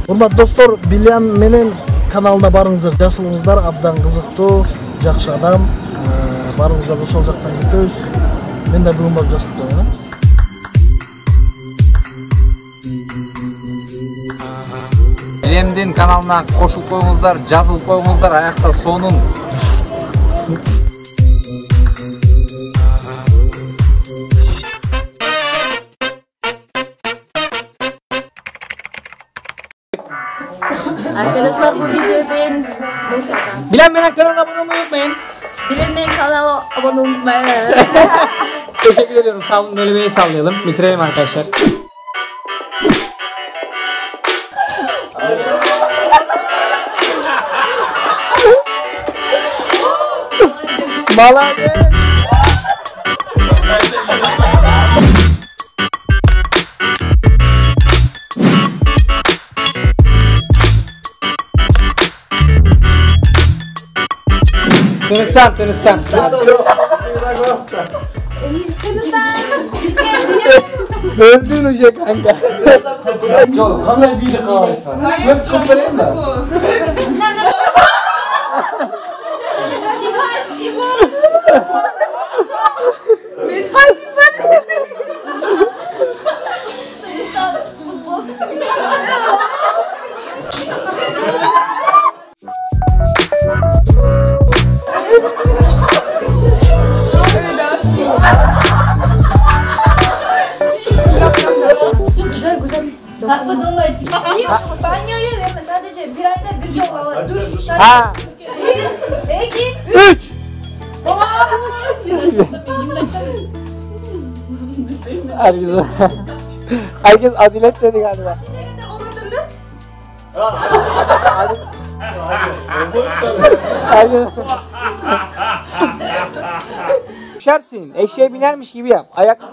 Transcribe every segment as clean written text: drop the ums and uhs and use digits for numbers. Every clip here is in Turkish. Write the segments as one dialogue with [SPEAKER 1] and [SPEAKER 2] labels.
[SPEAKER 1] Урматтуу достор, Билян менен каналына барыңыздар, жасылыңыздар, абдан кызыктуу, жакшы адам. Барыңыздар, ошол жактан күтөбүз. Мен да бүгүн барып жасап коеюн.
[SPEAKER 2] Билемдин каналына кошулуп коюңуздар, жазылып коюңуздар, аякта сонун.
[SPEAKER 3] Arkadaşlar bu videodan
[SPEAKER 4] Bilen Merak kanalına abone olmayı unutmayın.
[SPEAKER 3] Bilenmeyin kanala abone olmayı.
[SPEAKER 4] Teşekkür ediyorum. Sağ olun. Böyle bir el sallayalım. Bitirelim arkadaşlar. Malade. Tunistan. Öldün hoca kanka.
[SPEAKER 1] Yok, kanal bir kalırsa. Çok çıkıp da.
[SPEAKER 3] Güzel. Kalkma dolma ettik.
[SPEAKER 5] Banyoyu yeme, sadece bir ayda bir yol alır. Duş.
[SPEAKER 4] Ha.
[SPEAKER 5] 1, 2,
[SPEAKER 4] 3. Herkes adilet dedi galiba. Düşersin. Eşeğe binermiş gibi yap.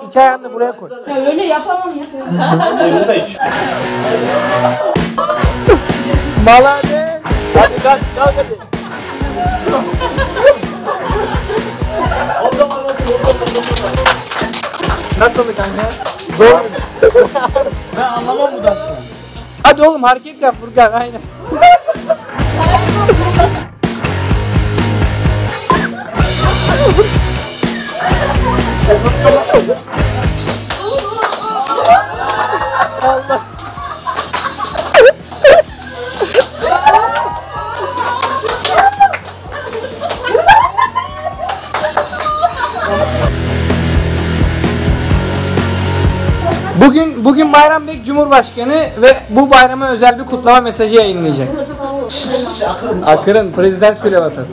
[SPEAKER 4] İki ayağını da buraya koy.
[SPEAKER 5] ya öyle yapamam ya.
[SPEAKER 4] Malade. Hadi kalk hadi. Nasıldı kanka? Zor. Ben anlamam bu dansı. Hadi oğlum hareket yap Furkan aynen. Allah. Bugün Bayram Bek Cumhurbaşkanı ve bu bayrama özel bir kutlama mesajı yayınlayacak. Akırın prezident Süleyvat'ın.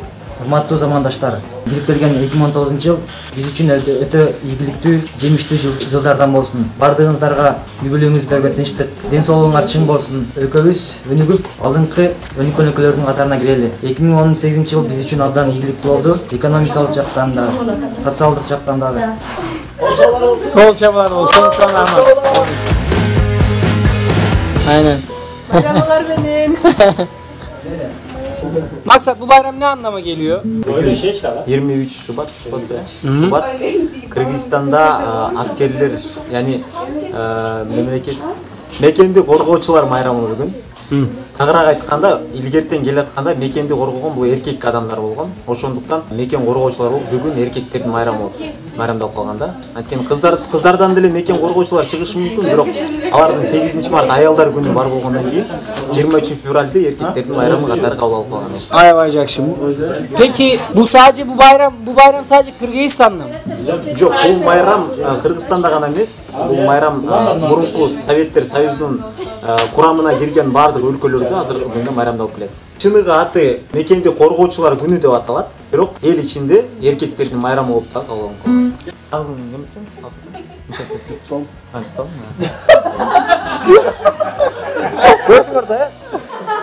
[SPEAKER 6] Урматтуу замандаштар, кирип келген 2019-жыл биз үчүн өтө ийгиликтүү, жемиштүү жылдардан болсун. Бардыгыңыздарга үй-бүлөңүздөргө тынчтык, ден соолугуңар чың болсун. Өлкөбүз өнүгүп, алдыңкы өнүккөн катарына кирели. 2018-жыл биз үчүн абдан ийгиликтүү болду. Экономикалык жактан да, социалдык жактан дагы.
[SPEAKER 4] Kol çabalar olsun. Aynen.
[SPEAKER 3] Merhabalar benim.
[SPEAKER 4] Maksat bu bayram ne anlama geliyor?
[SPEAKER 7] 23 Şubat Kırgızistan'da askerler yani mekенди коргоочулар майрамы бүгүн. Тагыраак айтканда, илгертен келатканда мекенди коргогон бул эркек адамдар болгон. Ошондуктан мекен коргоочулар болуп бүгүн эркектердин майрамы болуп майрамдалып калган да. Анткени кыздардан деле мекен коргоочулар чыгышы мүмкүн, бирок алардын 8-март аялдар күнү бар болгондон кийин 23 февралда эркектердин майрамы катары кабыл алып калган.
[SPEAKER 4] Ay şimdi. Peki bu bayram sadece Kırgızistan'da mı?
[SPEAKER 7] Жок, бул майрам Кыргызстанда гана эмес, бул майрам мурунку Советтер Союзунун курамына кирген бардык өлкөлөрдө азыркы күндө майрамдалып келет. Чыныгы аты мекенди коргоочулар күнү деп аталат, бирок эл ичинде эркектердин майрамы болуп да кабыл алынат. Сагызын неметсең, алсаң. Мишат жутсам, жутсам. Көрдүңөр да?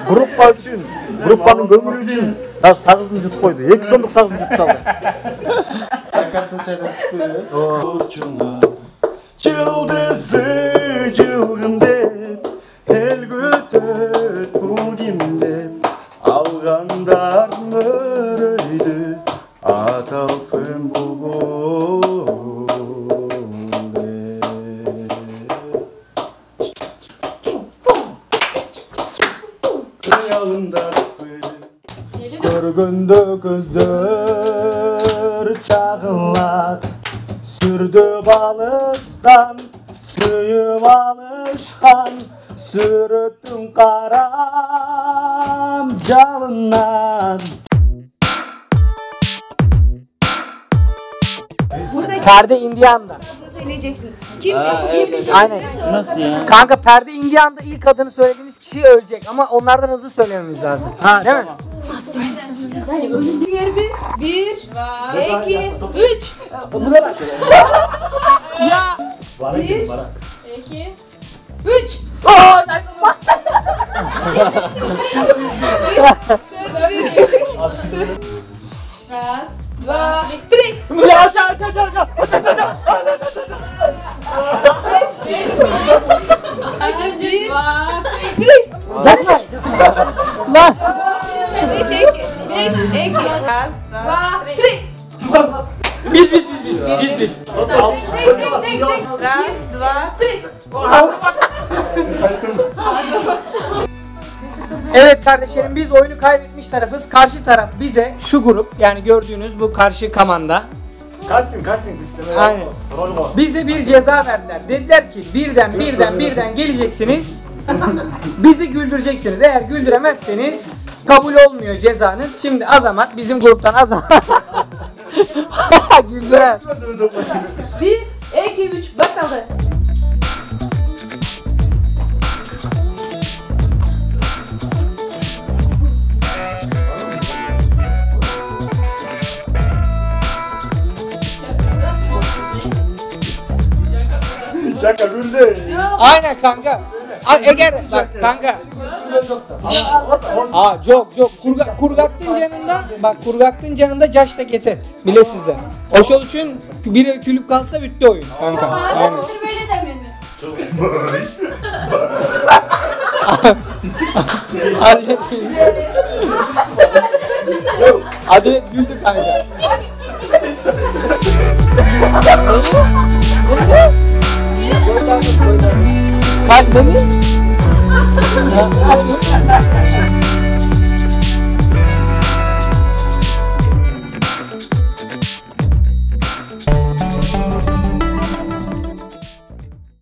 [SPEAKER 7] Группа үчүн, группанын көңүлү үчүн аш сагызын жутуп койду. 2 сомдук сагызын жутуп салды. Çıldızı çılgın dep el götüt bul kimde algandar möröydü atalsın bu
[SPEAKER 4] Көргөндө көздөр чагылат, сүрдүп алыстан, сүйүп алышкан, сүрөттүң карам жалынан. Perde Indian'da.
[SPEAKER 5] Söyleyeceksin. Kim?
[SPEAKER 4] Aynen.
[SPEAKER 8] Nasıl ya?
[SPEAKER 4] Kanka Perde Indian'da ilk adını söylediğimiz kişi ölecek ama onlardan hızlı söylememiz lazım.
[SPEAKER 8] Ha,
[SPEAKER 4] değil
[SPEAKER 8] tamam.
[SPEAKER 4] mi?
[SPEAKER 5] Bir, iki, üç.
[SPEAKER 4] Ya!
[SPEAKER 5] Bir, iki, üç. Раз, два, три.
[SPEAKER 4] Lan!
[SPEAKER 5] Beş, iki. Раз, два, три.
[SPEAKER 8] Biz.
[SPEAKER 5] Раз, два, три.
[SPEAKER 4] Evet kardeşlerim, biz oyunu kaybetmiş tarafız. Karşı taraf bize şu grup, yani gördüğünüz bu karşı kamanda
[SPEAKER 7] Kalsın
[SPEAKER 4] Aynen. bize bir ceza verdiler. Dediler ki birden geleceksiniz. Bizi güldüreceksiniz. Eğer güldüremezseniz kabul olmuyor cezanız. Şimdi Azamat, bizim gruptan Azamat. Güzel.
[SPEAKER 5] Bir, iki, üç. Başladı.
[SPEAKER 4] Aynen kanka. Eğer bak kanka. Kurgaktın canında, bak kurgaktın canında caşta getir. Bilesizler. O şol için biri külüp kalsa bitti oyun kanka. Aynen.
[SPEAKER 3] Böyle demiyor mu?
[SPEAKER 4] Adalet güldü kanka. Kaç dedi?